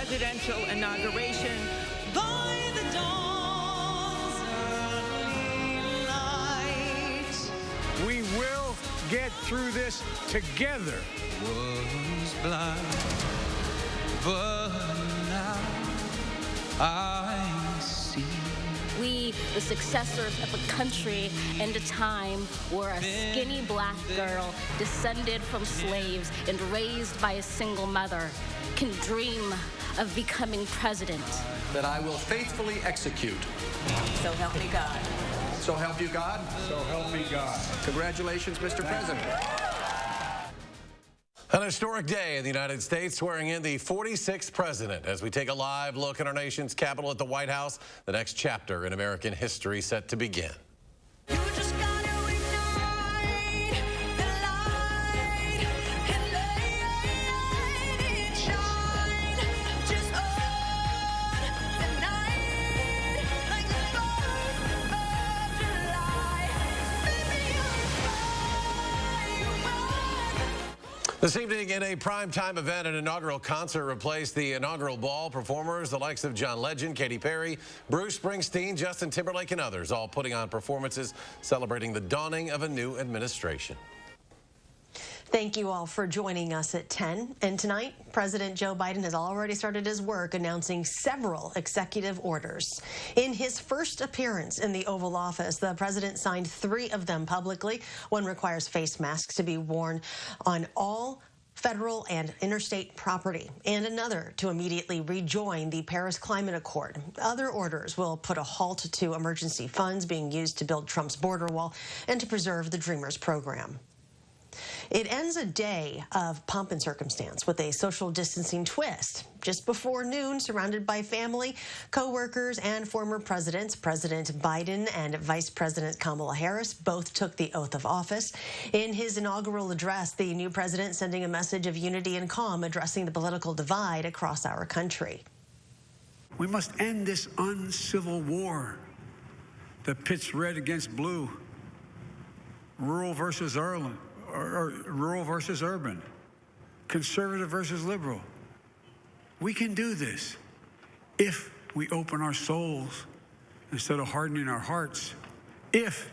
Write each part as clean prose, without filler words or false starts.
presidential inauguration by the dawn's early light. We will get through this together. Was blind, but now I see. We, the successors of a country and a time where a skinny black girl descended from slaves and raised by a single mother can dream of becoming president. That I will faithfully execute. So help me God. So help you God. So help me God. Congratulations, Mr. President. An historic day in the United States, swearing in the 46th president. As we take a live look at our nation's capital at the White House, the next chapter in American history set to begin. You just gotta ignite the light and let it shine. Just on the night like the 4th of July. Baby, you're fine. This evening in a primetime event, an inaugural concert replaced the inaugural ball. Performers, the likes of John Legend, Katy Perry, Bruce Springsteen, Justin Timberlake, and others, all putting on performances celebrating the dawning of a new administration. Thank you all for joining us at 10. And tonight, President Joe Biden has already started his work announcing several executive orders. In his first appearance in the Oval Office, the president signed 3 of them publicly. One requires face masks to be worn on all federal and interstate property, and another to immediately rejoin the Paris Climate Accord. Other orders will put a halt to emergency funds being used to build Trump's border wall and to preserve the Dreamers program. It ends a day of pomp and circumstance with a social distancing twist. Just before noon, surrounded by family, co-workers, and former presidents, President Biden and Vice President Kamala Harris both took the oath of office. In his inaugural address, the new president sending a message of unity and calm, addressing the political divide across our country. We must end this uncivil war that pits red against blue, rural versus urban, conservative versus liberal. We can do this if we open our souls instead of hardening our hearts, if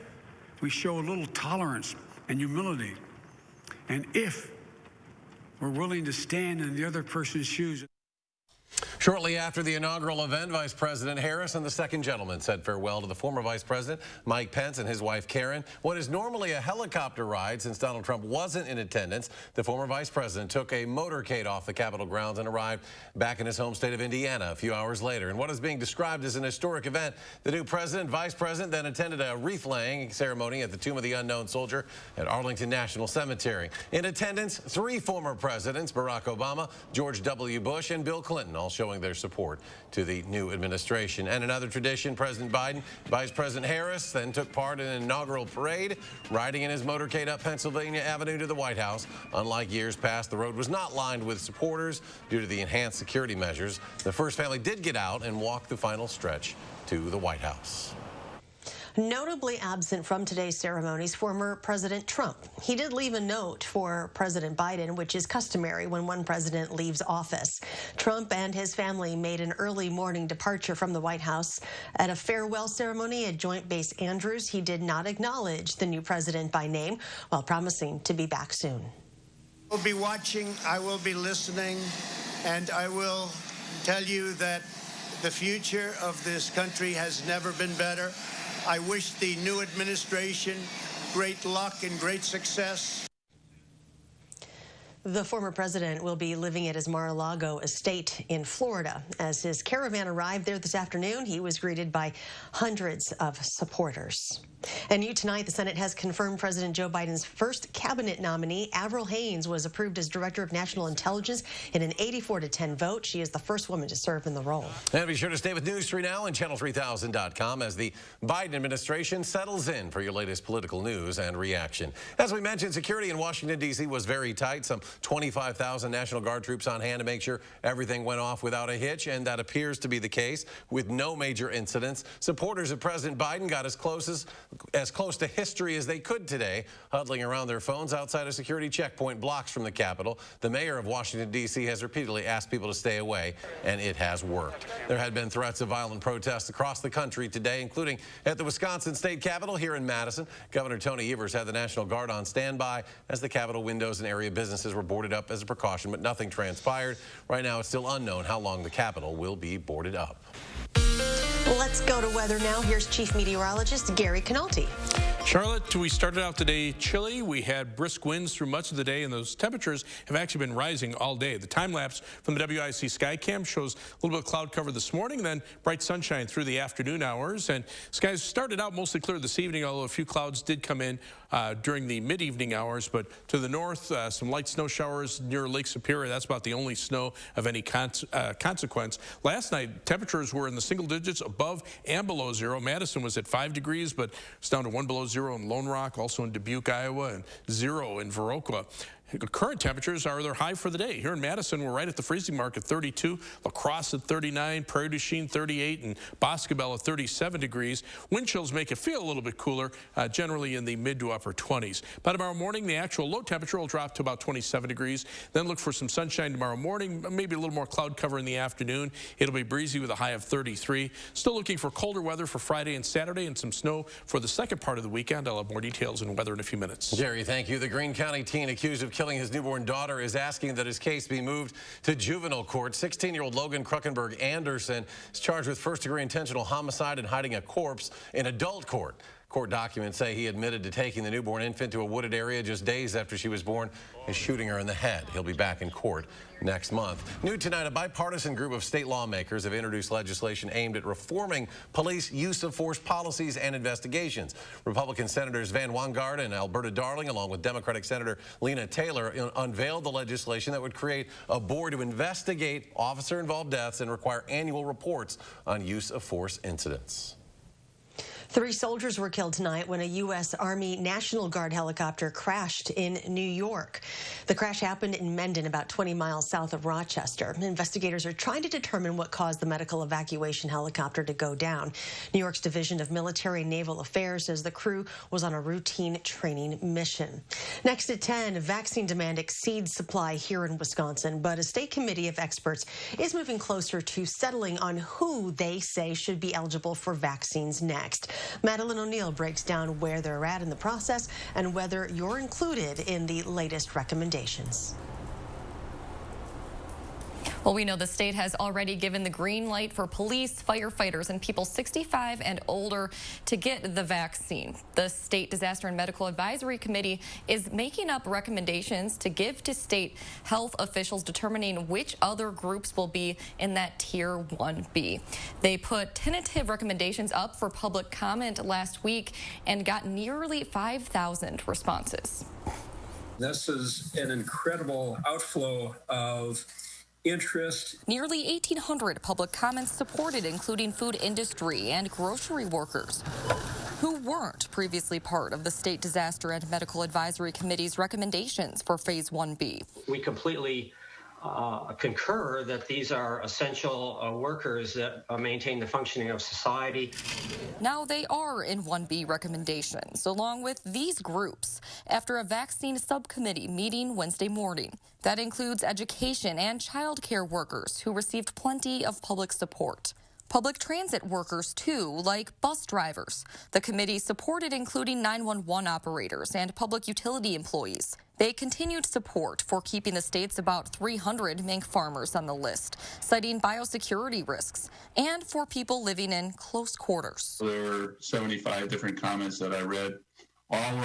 we show a little tolerance and humility, and if we're willing to stand in the other person's shoes. Shortly after the inaugural event, Vice President Harris and the second gentleman said farewell to the former Vice President, Mike Pence, and his wife, Karen. What is normally a helicopter ride, since Donald Trump wasn't in attendance, the former Vice President took a motorcade off the Capitol grounds and arrived back in his home state of Indiana a few hours later. In what is being described as an historic event, the new president, Vice President, then attended a wreath-laying ceremony at the Tomb of the Unknown Soldier at Arlington National Cemetery. In attendance, 3 former presidents, Barack Obama, George W. Bush, and Bill Clinton, all showing their support to the new administration. And another tradition, President Biden, Vice President Harris then took part in an inaugural parade, riding in his motorcade up Pennsylvania Avenue to the White House. Unlike years past, the road was not lined with supporters due to the enhanced security measures. The first family did get out and walk the final stretch to the White House. Notably absent from today's ceremonies, former President Trump. He did leave a note for President Biden, which is customary when one president leaves office. Trump and his family made an early morning departure from the White House. At a farewell ceremony at Joint Base Andrews, he did not acknowledge the new president by name, while promising to be back soon. I will be watching, I will be listening, and I will tell you that the future of this country has never been better. I wish the new administration great luck and great success. The former president will be living at his Mar-a-Lago estate in Florida. As his caravan arrived there this afternoon, he was greeted by hundreds of supporters. And new tonight, the Senate has confirmed President Joe Biden's first cabinet nominee. Avril Haines was approved as Director of National Intelligence in an 84-10 vote. She is the first woman to serve in the role. And be sure to stay with News 3 Now and Channel3000.com as the Biden administration settles in for your latest political news and reaction. As we mentioned, security in Washington, D.C. was very tight. Some 25,000 National Guard troops on hand to make sure everything went off without a hitch, and that appears to be the case with no major incidents. Supporters of President Biden got as close to history as they could today, huddling around their phones outside a security checkpoint blocks from the Capitol. The mayor of Washington, D.C. has repeatedly asked people to stay away, and it has worked. There had been threats of violent protests across the country today, including at the Wisconsin State Capitol here in Madison. Governor Tony Evers had the National Guard on standby as the Capitol windows and area businesses were boarded up as a precaution, but nothing transpired. Right now, it's still unknown how long the Capitol will be boarded up. Let's go to weather now. Here's Chief Meteorologist Gary Canalti. Charlotte, we started out today chilly. We had brisk winds through much of the day, and those temperatures have actually been rising all day. The time lapse from the WIC Skycam shows a little bit of cloud cover this morning, then bright sunshine through the afternoon hours. And skies started out mostly clear this evening, although a few clouds did come in during the mid-evening hours. But to the north, some light snow showers near Lake Superior. That's about the only snow of any consequence. Last night, temperatures were in the single digits above and below zero. Madison was at 5 degrees, but it's down to 1 below zero in Lone Rock, also in Dubuque, Iowa, and 0 in Viroqua. Current temperatures are their high for the day. Here in Madison, we're right at the freezing mark at 32, La Crosse at 39, Prairie du Chien 38, and Boscobel at 37 degrees. Wind chills make it feel a little bit cooler, generally in the mid to upper 20s. By tomorrow morning, the actual low temperature will drop to about 27 degrees. Then look for some sunshine tomorrow morning, maybe a little more cloud cover in the afternoon. It'll be breezy with a high of 33. Still looking for colder weather for Friday and Saturday and some snow for the second part of the weekend. I'll have more details on weather in a few minutes. Jerry, thank you. The Greene County teen accused of killing his newborn daughter is asking that his case be moved to juvenile court. 16-year-old Logan Kruckenberg Anderson is charged with first-degree intentional homicide and hiding a corpse in adult court. Court documents say he admitted to taking the newborn infant to a wooded area just days after she was born and shooting her in the head. He'll be back in court next month. New tonight, a bipartisan group of state lawmakers have introduced legislation aimed at reforming police use of force policies and investigations. Republican Senators Van Wanggaard and Alberta Darling, along with Democratic Senator Lena Taylor, unveiled the legislation that would create a board to investigate officer-involved deaths and require annual reports on use of force incidents. 3 soldiers were killed tonight when a U.S. Army National Guard helicopter crashed in New York. The crash happened in Mendon, about 20 miles south of Rochester. Investigators are trying to determine what caused the medical evacuation helicopter to go down. New York's Division of Military and Naval Affairs says the crew was on a routine training mission. Next at 10, vaccine demand exceeds supply here in Wisconsin, but a state committee of experts is moving closer to settling on who they say should be eligible for vaccines next. Madeline O'Neill breaks down where they're at in the process and whether you're included in the latest recommendations. Well, we know the state has already given the green light for police, firefighters, and people 65 and older to get the vaccine. The State Disaster and Medical Advisory Committee is making up recommendations to give to state health officials determining which other groups will be in that Tier 1B. They put tentative recommendations up for public comment last week and got nearly 5,000 responses. This is an incredible outflow of interest. Nearly 1,800 public comments supported, including food industry and grocery workers who weren't previously part of the State Disaster and Medical Advisory Committee's recommendations for Phase 1B. We completely concur that these are essential workers that maintain the functioning of society. Now they are in 1B recommendations, along with these groups, after a vaccine subcommittee meeting Wednesday morning. That includes education and child care workers who received plenty of public support. Public transit workers, too, like bus drivers. The committee supported including 911 operators and public utility employees. They continued support for keeping the state's about 300 mink farmers on the list, citing biosecurity risks, and for people living in close quarters. There were 75 different comments that I read. All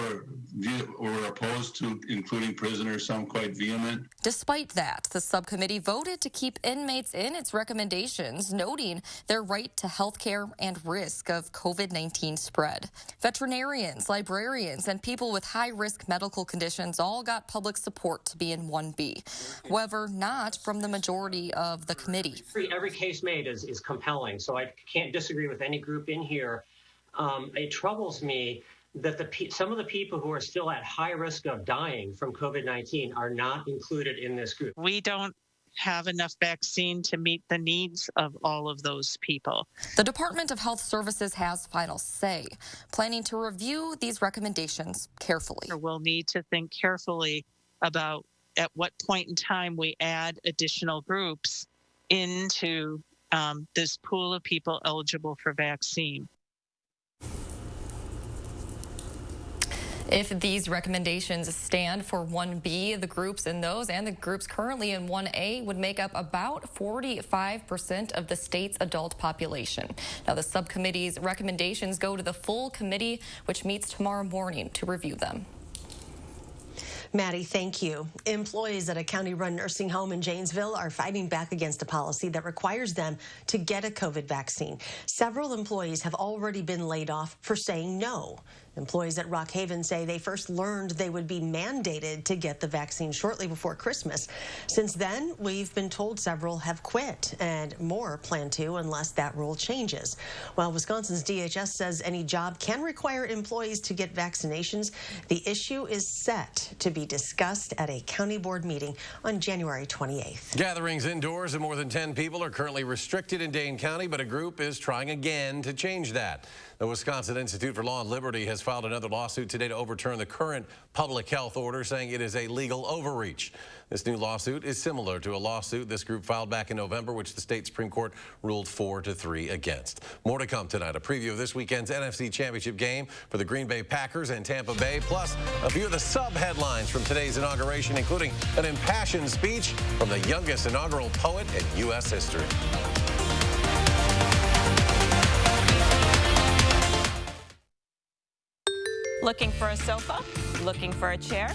were opposed to including prisoners, some quite vehement. Despite that, the subcommittee voted to keep inmates in its recommendations, noting their right to health care and risk of COVID-19 spread. Veterinarians, librarians, and people with high-risk medical conditions all got public support to be in 1B. However, not from the majority of the committee. Every case made is compelling, so I can't disagree with any group in here. It troubles me that some of the people who are still at high risk of dying from COVID-19 are not included in this group. We don't have enough vaccine to meet the needs of all of those people. The Department of Health Services has final say, planning to review these recommendations carefully. We'll need to think carefully about at what point in time we add additional groups into this pool of people eligible for vaccine. If these recommendations stand for 1B, the groups in those and the groups currently in 1A would make up about 45% of the state's adult population. Now, the subcommittee's recommendations go to the full committee, which meets tomorrow morning to review them. Maddie, thank you. Employees at a county-run nursing home in Janesville are fighting back against a policy that requires them to get a COVID vaccine. Several employees have already been laid off for saying no. Employees at Rock Haven say they first learned they would be mandated to get the vaccine shortly before Christmas. Since then, we've been told several have quit and more plan to unless that rule changes. While Wisconsin's DHS says any job can require employees to get vaccinations, the issue is set to be discussed at a county board meeting on January 28th. Gatherings indoors of more than 10 people are currently restricted in Dane County, but a group is trying again to change that. The Wisconsin Institute for Law and Liberty has filed another lawsuit today to overturn the current public health order, saying it is a legal overreach. This new lawsuit is similar to a lawsuit this group filed back in November, which the state Supreme Court ruled 4-3 against. More to come tonight. A preview of this weekend's NFC Championship game for the Green Bay Packers and Tampa Bay, plus a few of the sub-headlines from today's inauguration, including an impassioned speech from the youngest inaugural poet in U.S. history. Looking for a sofa? Looking for a chair?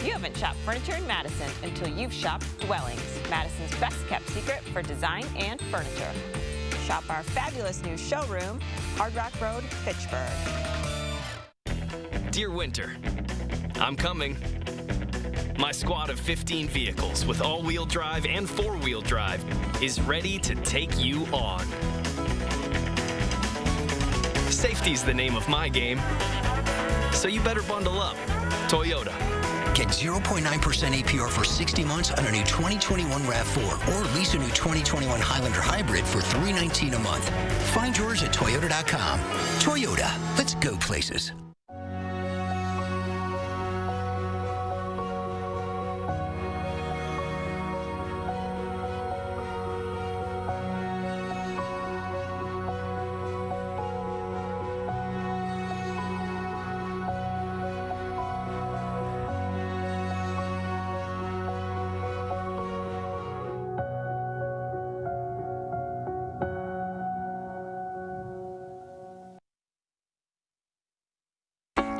You haven't shopped furniture in Madison until you've shopped Dwellings, Madison's best kept secret for design and furniture. Shop our fabulous new showroom, Hard Rock Road, Fitchburg. Dear Winter, I'm coming. My squad of 15 vehicles with all-wheel drive and four-wheel drive is ready to take you on. Safety's the name of my game, so you better bundle up. Toyota. Get 0.9% APR for 60 months on a new 2021 RAV4 or lease a new 2021 Highlander Hybrid for $319 a month. Find yours at Toyota.com. Toyota, let's go places.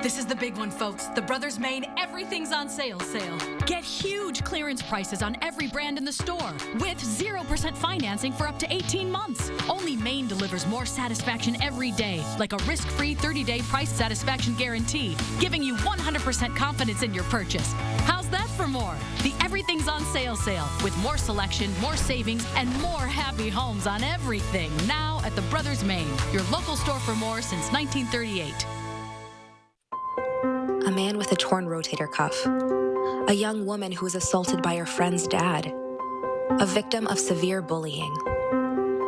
This is the big one, folks. The Brothers Maine Everything's on Sale sale. Get huge clearance prices on every brand in the store with 0% financing for up to 18 months. Only Maine delivers more satisfaction every day, like a risk-free 30-day price satisfaction guarantee, giving you 100% confidence in your purchase. How's that for more? The Everything's on Sale sale with more selection, more savings, and more happy homes on everything. Now at the Brothers Maine, your local store for more since 1938. A man with a torn rotator cuff, a young woman who was assaulted by her friend's dad, a victim of severe bullying.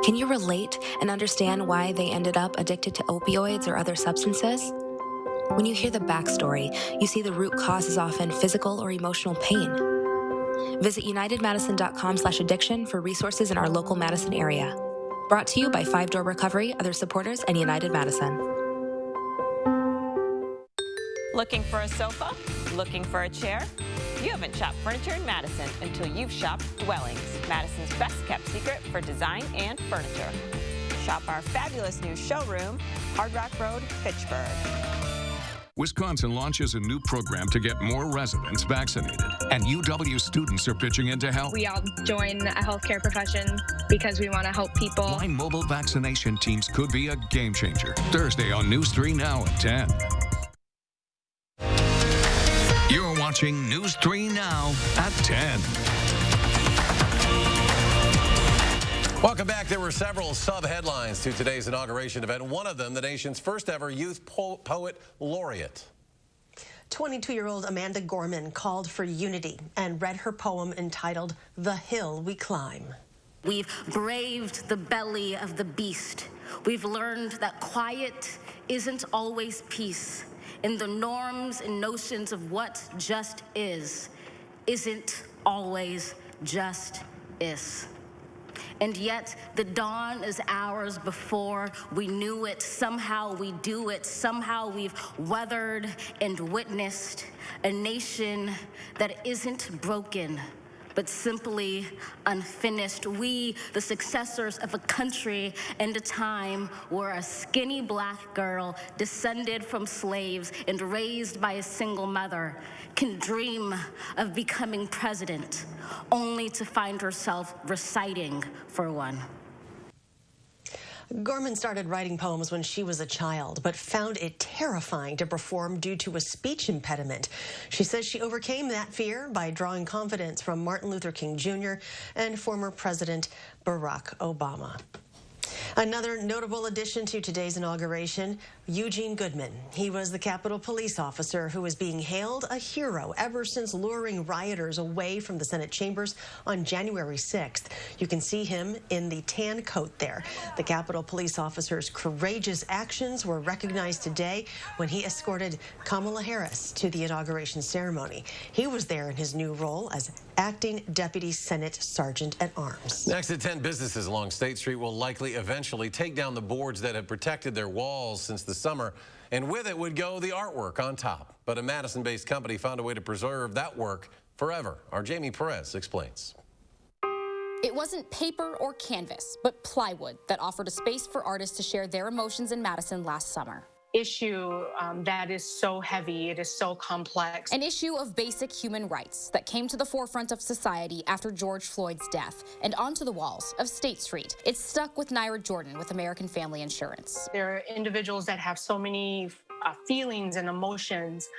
Can you relate and understand why they ended up addicted to opioids or other substances? When you hear the backstory, you see the root cause is often physical or emotional pain. Visit UnitedMadison.com/addiction for resources in our local Madison area. Brought to you by 5 Door Recovery, other supporters, and United Madison. Looking for a sofa? Looking for a chair? You haven't shopped furniture in Madison until you've shopped Dwellings, Madison's best kept secret for design and furniture. Shop our fabulous new showroom, Hard Rock Road, Fitchburg. Wisconsin launches a new program to get more residents vaccinated, and UW students are pitching in to help. We all join a healthcare profession because we want to help people. Why mobile vaccination teams could be a game changer. Thursday on News 3 Now at 10. You're watching News 3 Now at 10. Welcome back. There were several sub-headlines to today's inauguration event. One of them, the nation's first ever youth poet laureate. 22-year-old Amanda Gorman called for unity and read her poem entitled "The Hill We Climb." We've braved the belly of the beast. We've learned that quiet isn't always peace, and the norms and notions of what just isn't always just is. And yet the dawn is ours before we knew it. Somehow we do it. Somehow we've weathered and witnessed a nation that isn't broken, but simply unfinished. We, the successors of a country and a time where a skinny black girl descended from slaves and raised by a single mother can dream of becoming president, only to find herself reciting for one. Gorman started writing poems when she was a child, but found it terrifying to perform due to a speech impediment. She says she overcame that fear by drawing confidence from Martin Luther King Jr. and former President Barack Obama. Another notable addition to today's inauguration, Eugene Goodman. He was the Capitol Police officer who is being hailed a hero ever since luring rioters away from the Senate chambers on January 6th. You can see him in the tan coat there. The Capitol Police officer's courageous actions were recognized today when he escorted Kamala Harris to the inauguration ceremony. He was there in his new role as acting Deputy Senate Sergeant at Arms. Next at 10, businesses along State Street will likely eventually take down the boards that have protected their walls since the summer, and with it would go the artwork on top. But a Madison-based company found a way to preserve that work forever. Our Jamie Perez explains. It wasn't paper or canvas, but plywood that offered a space for artists to share their emotions in Madison last summer. Issue that is so heavy, it is so complex. An issue of basic human rights that came to the forefront of society after George Floyd's death and onto the walls of State Street. It's stuck with Naira Jordan with American Family Insurance. There are individuals that have so many feelings and emotions,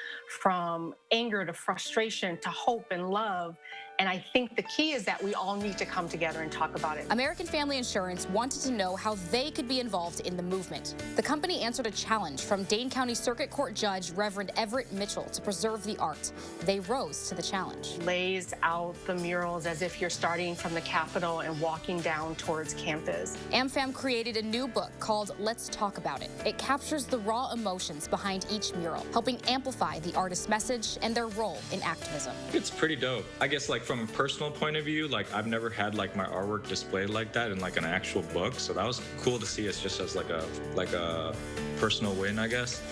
from anger to frustration to hope and love. And I think the key is that we all need to come together and talk about it. American Family Insurance wanted to know how they could be involved in the movement. The company answered a challenge from Dane County Circuit Court Judge Reverend Everett Mitchell to preserve the art. They rose to the challenge. Lays out the murals as if you're starting from the Capitol and walking down towards campus. AmFam created a new book called Let's Talk About It. It captures the raw emotions behind each mural, helping amplify the artist's message and their role in activism. It's pretty dope. I guess from a personal point of view, I've never had my artwork displayed like that in an actual book, so that was cool to see. It's just as a personal win, I guess,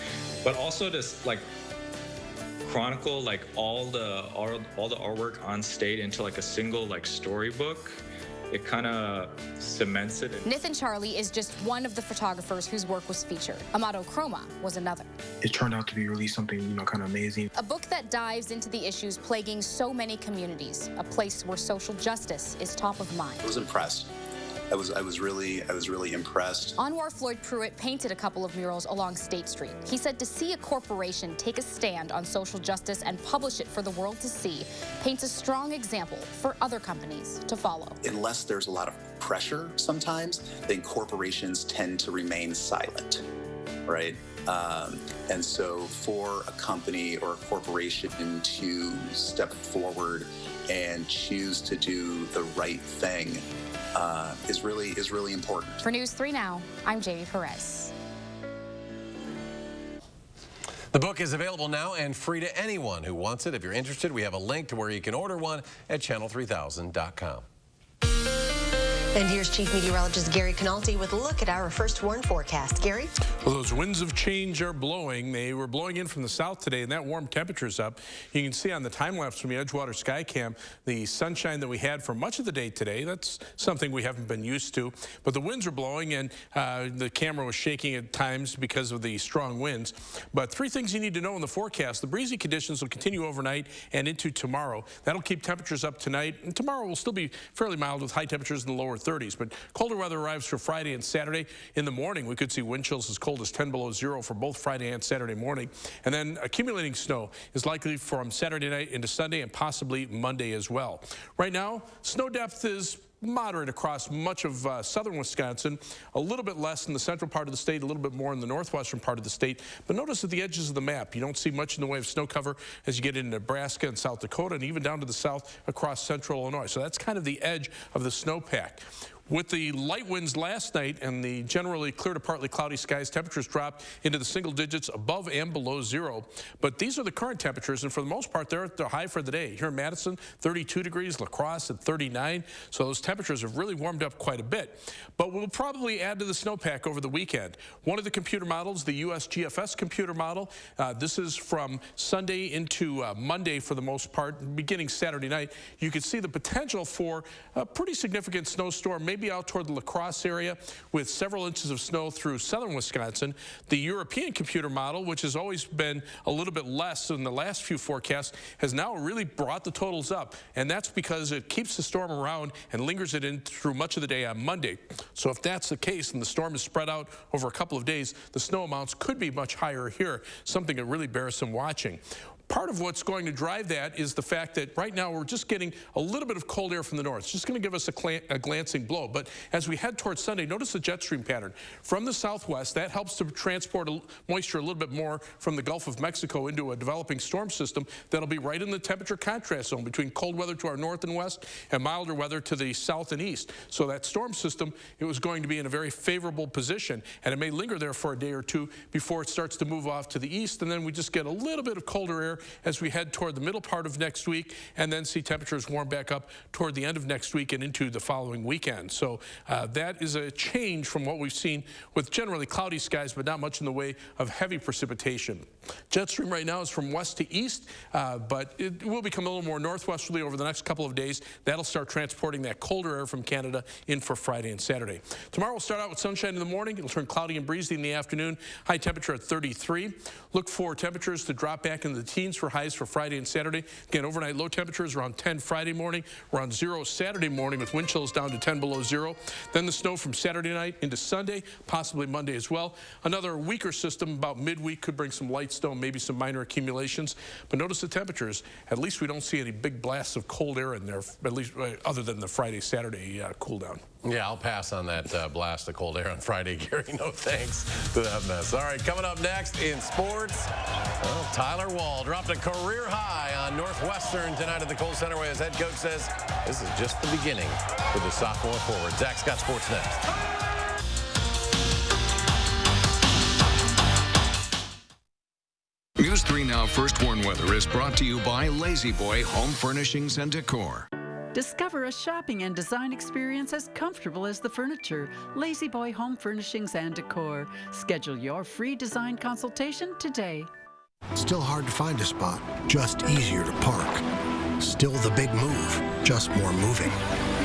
but also just chronicle all the artwork on state into a single storybook. It kind of cements it. Nathan Charlie is just one of the photographers whose work was featured. Amato Chroma was another. It turned out to be really something, kind of amazing. A book that dives into the issues plaguing so many communities, a place where social justice is top of mind. I was impressed. I was really impressed. Anwar Floyd Pruitt painted a couple of murals along State Street. He said to see a corporation take a stand on social justice and publish it for the world to see paints a strong example for other companies to follow. Unless there's a lot of pressure sometimes, then corporations tend to remain silent, right? And so for a company or a corporation to step forward and choose to do the right thing is really important. For News 3 Now, I'm Jamie Perez. The book is available now and free to anyone who wants it. If you're interested, we have a link to where you can order one at channel3000.com. And here's Chief Meteorologist Gary Canalti with a look at our first warn forecast. Gary? Well, those winds of change are blowing. They were blowing in from the south today, and that warmed temperatures up. You can see on the time-lapse from the Edgewater Skycam the sunshine that we had for much of the day today. That's something we haven't been used to. But the winds are blowing, and the camera was shaking at times because of the strong winds. But three things you need to know in the forecast. The breezy conditions will continue overnight and into tomorrow. That'll keep temperatures up tonight, and tomorrow will still be fairly mild with high temperatures in the lower 30s. But colder weather arrives for Friday and Saturday. In the morning, we could see wind chills as cold as 10 below zero for both Friday and Saturday morning. And then accumulating snow is likely from Saturday night into Sunday and possibly Monday as well. Right now, snow depth is moderate across much of southern Wisconsin, a little bit less in the central part of the state, a little bit more in the northwestern part of the state. But notice at the edges of the map, you don't see much in the way of snow cover as you get into Nebraska and South Dakota and even down to the south across central Illinois. So that's kind of the edge of the snowpack. With the light winds last night and the generally clear to partly cloudy skies, temperatures dropped into the single digits above and below zero. But these are the current temperatures, and for the most part, they're at the high for the day. Here in Madison, 32 degrees, La Crosse at 39. So those temperatures have really warmed up quite a bit. But we'll probably add to the snowpack over the weekend. One of the computer models, the USGFS computer model, this is from Sunday into Monday for the most part, beginning Saturday night. You can see the potential for a pretty significant snowstorm, maybe out toward the La Crosse area with several inches of snow through southern Wisconsin. The European computer model, which has always been a little bit less in the last few forecasts, has now really brought the totals up, and that's because it keeps the storm around and lingers it in through much of the day on Monday. So if that's the case and the storm is spread out over a couple of days, the snow amounts could be much higher here, something that really bears some watching. Part of what's going to drive that is the fact that right now we're just getting a little bit of cold air from the north. It's just going to give us a glancing blow. But as we head towards Sunday, notice the jet stream pattern. From the southwest, that helps to transport moisture a little bit more from the Gulf of Mexico into a developing storm system that'll be right in the temperature contrast zone between cold weather to our north and west and milder weather to the south and east. So that storm system, it was going to be in a very favorable position, and it may linger there for a day or two before it starts to move off to the east, and then we just get a little bit of colder air as we head toward the middle part of next week, and then see temperatures warm back up toward the end of next week and into the following weekend. So that is a change from what we've seen with generally cloudy skies, but not much in the way of heavy precipitation. Jet stream right now is from west to east, but it will become a little more northwesterly over the next couple of days. That'll start transporting that colder air from Canada in for Friday and Saturday. Tomorrow we'll start out with sunshine in the morning. It'll turn cloudy and breezy in the afternoon. High temperature at 33. Look for temperatures to drop back into the teens for highs for Friday and Saturday. Again, overnight low temperatures around 10 Friday morning, around 0 Saturday morning with wind chills down to 10 below zero. Then the snow from Saturday night into Sunday, possibly Monday as well. Another weaker system about midweek could bring some light snow, maybe some minor accumulations. But notice the temperatures. At least we don't see any big blasts of cold air in there, at least other than the Friday, Saturday cool down. Yeah, I'll pass on that blast of cold air on Friday, Gary. No thanks to that mess. All right, coming up next in sports, well, Tyler Wall dropped a career high on Northwestern tonight at the Kohl Centerway as head coach says this is just the beginning for the sophomore forward. Zach's got sports next. News 3 Now First Warn Weather is brought to you by Lazy Boy Home Furnishings and Decor. Discover a shopping and design experience as comfortable as the furniture. Lazy Boy Home Furnishings and Decor. Schedule your free design consultation today. Still hard to find a spot, just easier to park. Still the big move, just more moving.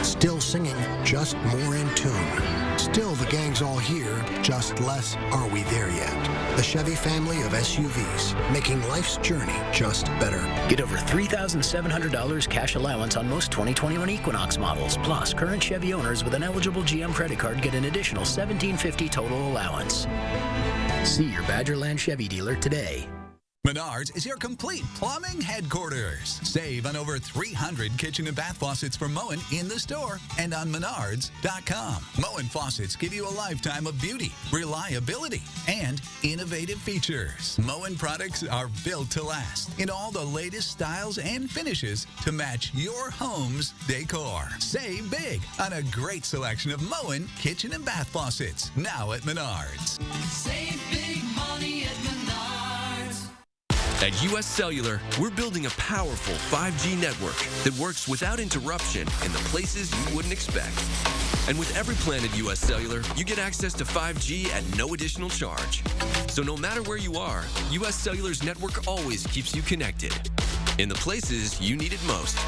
Still singing, just more in tune. Still the gang's all here, just less are we there yet. The Chevy family of SUVs, making life's journey just better. Get over $3,700 cash allowance on most 2021 Equinox models. Plus, current Chevy owners with an eligible GM credit card get an additional $1,750 total allowance. See your Badgerland Chevy dealer today. Menards is your complete plumbing headquarters. Save on over 300 kitchen and bath faucets for Moen in the store and on Menards.com. Moen faucets give you a lifetime of beauty, reliability, and innovative features. Moen products are built to last in all the latest styles and finishes to match your home's decor. Save big on a great selection of Moen kitchen and bath faucets now at Menards. Save big money at Menards. At U.S. Cellular, we're building a powerful 5G network that works without interruption in the places you wouldn't expect. And with every plan at U.S. Cellular, you get access to 5G at no additional charge. So no matter where you are, U.S. Cellular's network always keeps you connected in the places you need it most.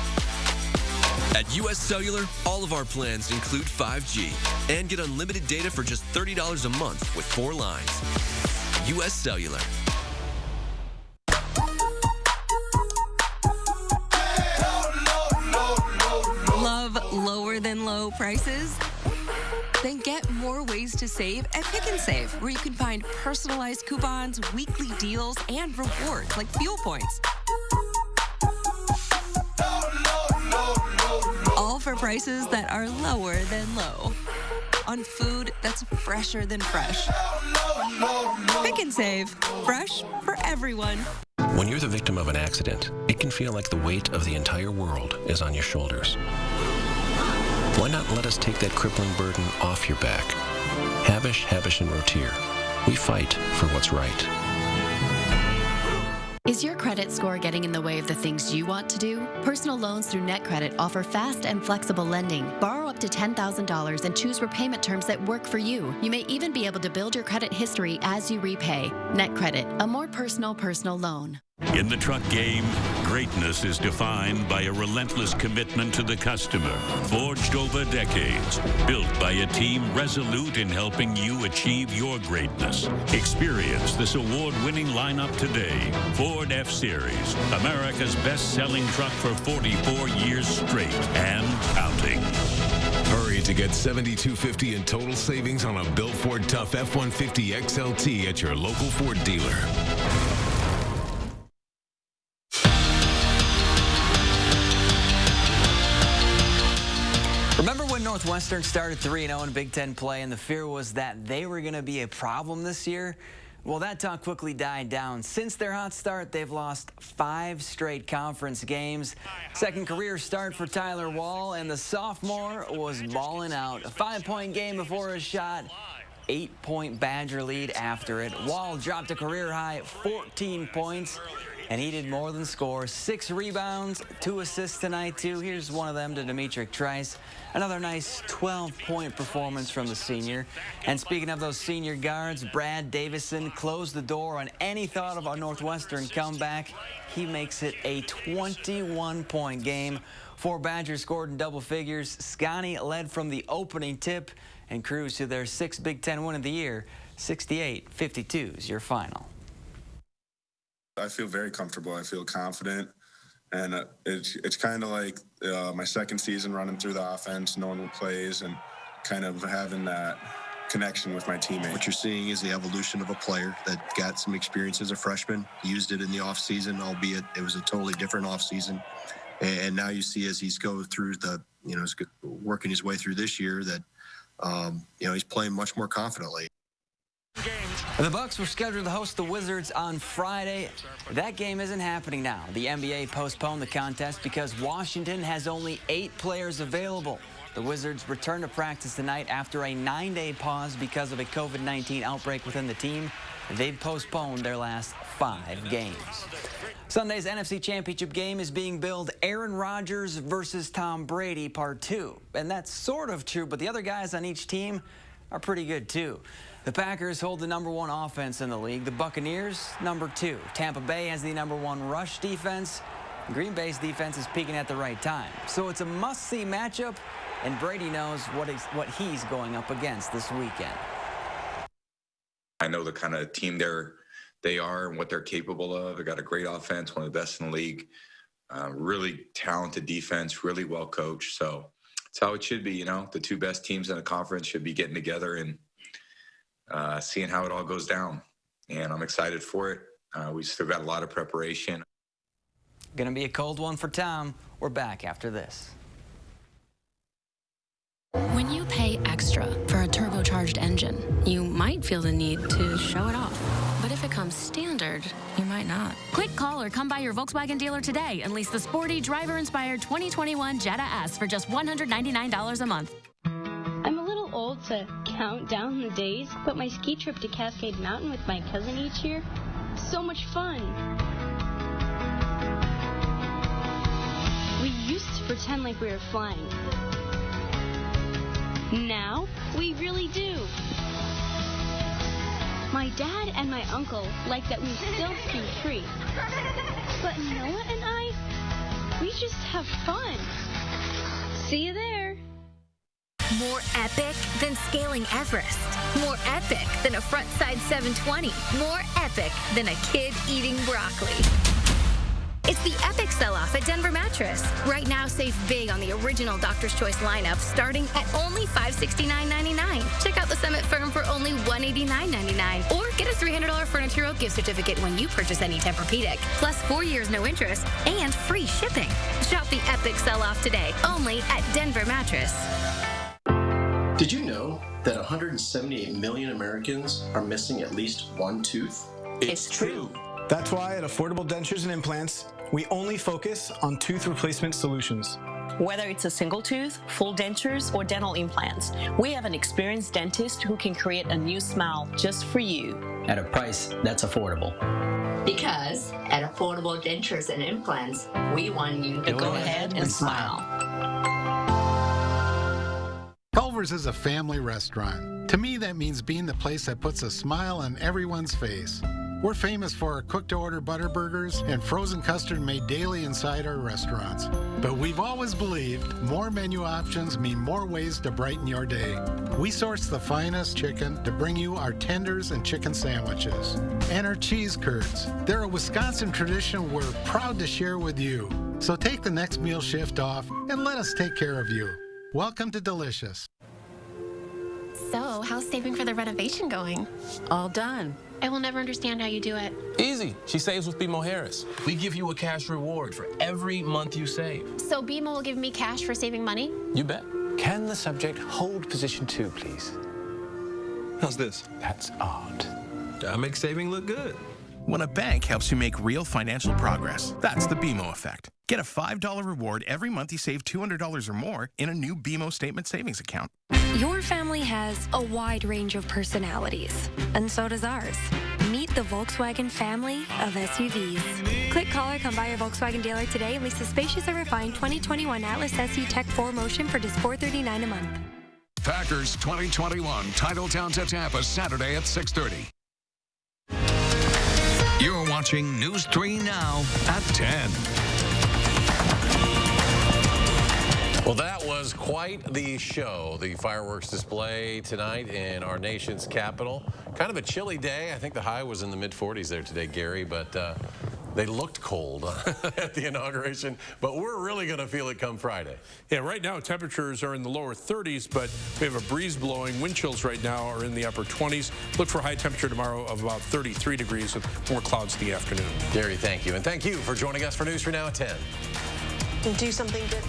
At U.S. Cellular, all of our plans include 5G and get unlimited data for just $30 a month with 4 lines. U.S. Cellular. Love lower than low prices? Then get more ways to save at Pick 'n Save, where you can find personalized coupons, weekly deals, and rewards like fuel points. All for prices that are lower than low. On food that's fresher than fresh. Pick and Save. Fresh for everyone. When you're the victim of an accident, it can feel like the weight of the entire world is on your shoulders. Why not let us take that crippling burden off your back? Havish, and Rotier. We fight for what's right. Is your credit score getting in the way of the things you want to do? Personal loans through NetCredit offer fast and flexible lending. Borrow up to $10,000 and choose repayment terms that work for you. You may even be able to build your credit history as you repay. NetCredit, a more personal loan. In the truck game, greatness is defined by a relentless commitment to the customer, forged over decades, built by a team resolute in helping you achieve your greatness. Experience this award-winning lineup today. Ford F-Series, America's best-selling truck for 44 years straight and counting. Hurry to get $7,250 in total savings on a Built Ford Tough F-150 XLT at your local Ford dealer. Remember when Northwestern started 3-0 in Big Ten play, and the fear was that they were going to be a problem this year? Well, that talk quickly died down. Since their hot start, they've lost 5 straight conference games. Second career start for Tyler Wall, and the sophomore was balling out. A 5-point game before his shot, 8-point Badger lead after it. Wall dropped a career-high 14 points. And he did more than score. 6 rebounds, 2 assists tonight, too. Here's one of them to Demetric Trice. Another nice 12-point performance from the senior. And speaking of those senior guards, Brad Davison closed the door on any thought of a Northwestern comeback. He makes it a 21-point game. 4 Badgers scored in double figures. Scotty led from the opening tip and cruised to their 6th Big Ten win of the year. 68-52 is your final. I feel very comfortable. I feel confident, and it's kind of like my second season running through the offense, knowing what plays, and kind of having that connection with my teammates. What you're seeing is the evolution of a player that got some experience as a freshman, used it in the offseason, albeit it was a totally different offseason. And now you see as he's going through he's working his way through this year that, he's playing much more confidently. The Bucks were scheduled to host the Wizards on Friday. That game isn't happening now. The NBA postponed the contest because Washington has only 8 players available. The Wizards return to practice tonight after a 9-day pause because of a COVID-19 outbreak within the team. They've postponed their last 5 games. Sunday's NFC Championship game is being billed Aaron Rodgers versus Tom Brady Part 2. And that's sort of true, but the other guys on each team are pretty good too. The Packers hold the #1 offense in the league. The Buccaneers, #2. Tampa Bay has the #1 rush defense. Green Bay's defense is peaking at the right time. So it's a must-see matchup, and Brady knows what he's going up against this weekend. I know the kind of team they are and what they're capable of. They got a great offense, one of the best in the league. Really talented defense, really well coached. So it's how it should be, The 2 best teams in the conference should be getting together and seeing how it all goes down. And I'm excited for it. We still got a lot of preparation. Gonna be a cold one for Tom. We're back after this. When you pay extra for a turbocharged engine, you might feel the need to show it off. But if it comes standard, you might not. Quick call or come by your Volkswagen dealer today and lease the sporty, driver-inspired 2021 Jetta S for just $199 a month. I'm a little old to count down the days, but my ski trip to Cascade Mountain with my cousin each year, so much fun. We used to pretend like we were flying. Now, we really do. My dad and my uncle like that we still ski free. But Noah and I, we just have fun. See you there. More epic than scaling Everest. More epic than a frontside 720. More epic than a kid eating broccoli. It's the epic sell-off at Denver Mattress. Right now, save big on the original Doctor's Choice lineup, starting at only $569.99. Check out the Summit Firm for only $189.99. Or get a $300 Furniture Row gift certificate when you purchase any Tempur-Pedic. Plus 4 years no interest and free shipping. Shop the epic sell-off today, only at Denver Mattress. Did you know that 178 million Americans are missing at least one tooth? It's true. That's why at Affordable Dentures and Implants, we only focus on tooth replacement solutions. Whether it's a single tooth, full dentures, or dental implants, we have an experienced dentist who can create a new smile just for you. At a price that's affordable. Because at Affordable Dentures and Implants, we want you to go ahead and smile. Culver's is a family restaurant. To me, that means being the place that puts a smile on everyone's face. We're famous for our cooked-to-order butter burgers and frozen custard made daily inside our restaurants. But we've always believed more menu options mean more ways to brighten your day. We source the finest chicken to bring you our tenders and chicken sandwiches. And our cheese curds. They're a Wisconsin tradition we're proud to share with you. So take the next meal shift off and let us take care of you. Welcome to Delicious. So, how's saving for the renovation going? All done. I will never understand how you do it. Easy. She saves with BMO Harris. We give you a cash reward for every month you save. So BMO will give me cash for saving money? You bet. Can the subject hold position 2, please? How's this? That's art. That makes saving look good. When a bank helps you make real financial progress, that's the BMO effect. Get a $5 reward every month you save $200 or more in a new BMO Statement Savings account. Your family has a wide range of personalities, and so does ours. Meet the Volkswagen family of SUVs. Click, call, or come by your Volkswagen dealer today and lease the spacious and refined 2021 Atlas SU Tech 4 Motion for just $439 a month. Packers 2021 Titletown to Tampa Saturday at 6:30. You're watching News 3 Now at 10. Well, that was quite the show, the fireworks display tonight in our nation's capital. Kind of a chilly day. I think the high was in the mid-40s there today, Gary, but they looked cold at the inauguration, but we're really going to feel it come Friday. Yeah, right now temperatures are in the lower 30s, but we have a breeze blowing. Wind chills right now are in the upper 20s. Look for a high temperature tomorrow of about 33 degrees with more clouds in the afternoon. Gary, thank you. And thank you for joining us for News 3 Now at 10. Do something good.